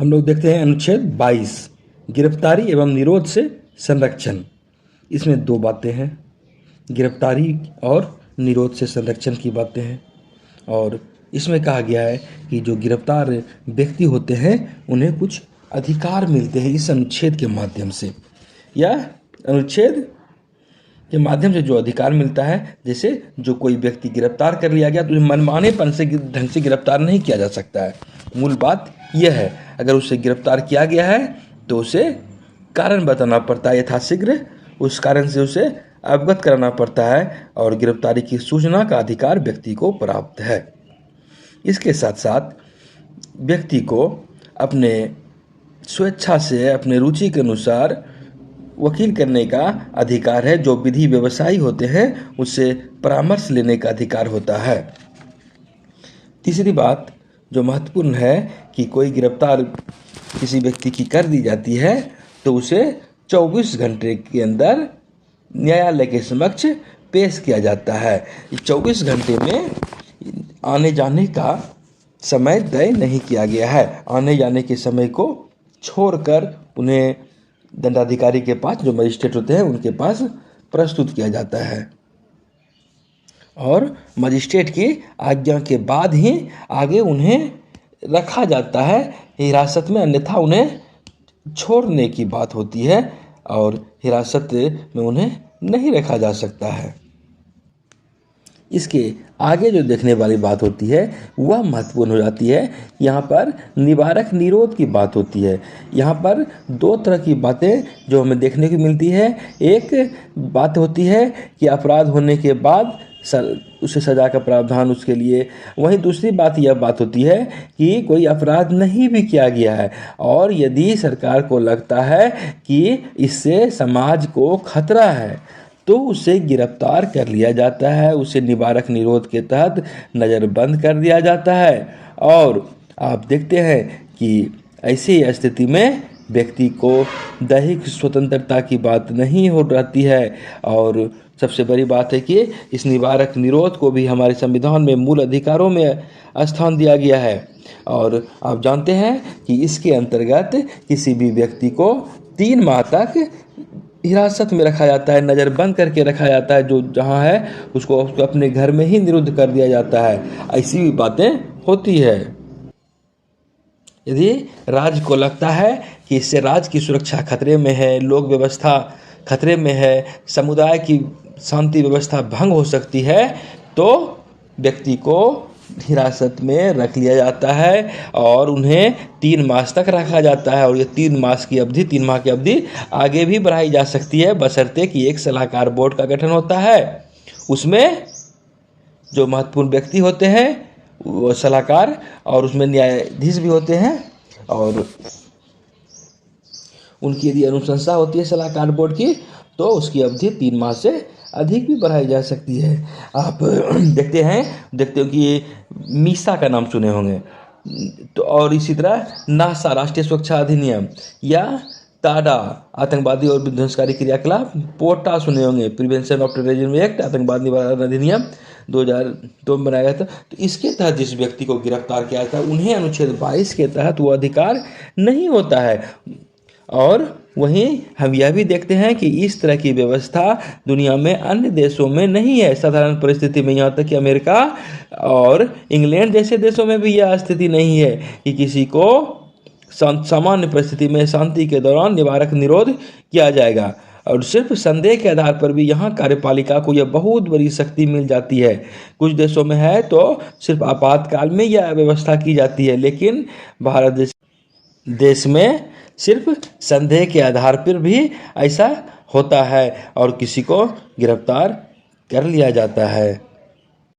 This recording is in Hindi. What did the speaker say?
हम लोग देखते हैं अनुच्छेद 22 गिरफ्तारी एवं निरोध से संरक्षण। इसमें दो बातें हैं, गिरफ्तारी और निरोध से संरक्षण की बातें हैं। और इसमें कहा गया है कि जो गिरफ्तार व्यक्ति होते हैं उन्हें कुछ अधिकार मिलते हैं इस अनुच्छेद के माध्यम से, या अनुच्छेद के माध्यम से जो अधिकार मिलता है, जैसे जो कोई व्यक्ति गिरफ्तार कर लिया गया तो उसे मनमानेपन से ढंग से गिरफ्तार नहीं किया जा सकता है। मूल बात यह है, अगर उसे गिरफ्तार किया गया है तो उसे कारण बताना पड़ता है यथाशीघ्र, उस कारण से उसे अवगत कराना पड़ता है और गिरफ्तारी की सूचना का अधिकार व्यक्ति को प्राप्त है। इसके साथ साथ व्यक्ति को अपने स्वेच्छा से अपने रुचि के अनुसार वकील करने का अधिकार है। जो विधि व्यवसायी होते हैं उससे परामर्श लेने का अधिकार होता है। तीसरी बात जो महत्वपूर्ण है कि कोई गिरफ्तार किसी व्यक्ति की कर दी जाती है तो उसे 24 घंटे के अंदर न्यायालय के समक्ष पेश किया जाता है। 24 घंटे में आने जाने का समय तय नहीं किया गया है। आने जाने के समय को छोड़कर उन्हें दंडाधिकारी के पास, जो मजिस्ट्रेट होते हैं उनके पास प्रस्तुत किया जाता है और मजिस्ट्रेट की आज्ञा के बाद ही आगे उन्हें रखा जाता है हिरासत में, अन्यथा उन्हें छोड़ने की बात होती है और हिरासत में उन्हें नहीं रखा जा सकता है। इसके आगे जो देखने वाली बात होती है वह महत्वपूर्ण हो जाती है। यहाँ पर निवारक निरोध की बात होती है। यहाँ पर दो तरह की बातें जो हमें देखने को मिलती है। एक बात होती है कि अपराध होने के बाद उसे सज़ा का प्रावधान उसके लिए, वहीं दूसरी बात यह बात होती है कि कोई अपराध नहीं भी किया गया है और यदि सरकार को लगता है कि इससे समाज को खतरा है तो उसे गिरफ्तार कर लिया जाता है, उसे निवारक निरोध के तहत नज़रबंद कर दिया जाता है। और आप देखते हैं कि ऐसी स्थिति में व्यक्ति को दैहिक स्वतंत्रता की बात नहीं हो रहती है। और सबसे बड़ी बात है कि इस निवारक निरोध को भी हमारे संविधान में मूल अधिकारों में स्थान दिया गया है। और आप जानते हैं कि इसके अंतर्गत किसी भी व्यक्ति को 3 माह तक हिरासत में रखा जाता है, नज़रबंद करके रखा जाता है। जो जहाँ है उसको अपने घर में ही निरुद्ध कर दिया जाता है। ऐसी भी बातें होती है। यदि राज्य को लगता है कि इससे राज्य की सुरक्षा खतरे में है, लोक व्यवस्था खतरे में है, समुदाय की शांति व्यवस्था भंग हो सकती है, तो व्यक्ति को हिरासत में रख लिया जाता है और उन्हें 3 मास तक रखा जाता है। और ये 3 माह की अवधि आगे भी बढ़ाई जा सकती है, बशर्ते कि एक सलाहकार बोर्ड का गठन होता है। उसमें जो महत्वपूर्ण व्यक्ति होते हैं वो सलाहकार, और उसमें न्यायाधीश भी होते हैं और उनकी यदि अनुशंसा होती है सलाहकार बोर्ड की तो उसकी अवधि 3 माह से अधिक भी बढ़ाई जा सकती है। आप देखते हो कि मीसा का नाम सुने होंगे, तो और इसी तरह नासा राष्ट्रीय सुरक्षा अधिनियम, या टाडा आतंकवादी और विध्वंसकारी क्रियाकलाप, पोटा सुने होंगे प्रिवेंशन ऑफ टेररिज्म एक्ट आतंकवाद निवारण अधिनियम 2002 में बनाया गया था। तो इसके तहत जिस व्यक्ति को गिरफ्तार किया जाता है उन्हें अनुच्छेद 22 के तहत वो अधिकार नहीं होता है। और वहीं हम यह भी देखते हैं कि इस तरह की व्यवस्था दुनिया में अन्य देशों में नहीं है। साधारण परिस्थिति में यहाँ तक कि अमेरिका और इंग्लैंड जैसे देशों में भी यह स्थिति नहीं है कि किसी को सामान्य परिस्थिति में शांति के दौरान निवारक निरोध किया जाएगा। और सिर्फ संदेह के आधार पर भी यहाँ कार्यपालिका को यह बहुत बड़ी शक्ति मिल जाती है। कुछ देशों में है तो सिर्फ आपातकाल में यह व्यवस्था की जाती है, लेकिन भारत देश में सिर्फ संदेह के आधार पर भी ऐसा होता है और किसी को गिरफ्तार कर लिया जाता है।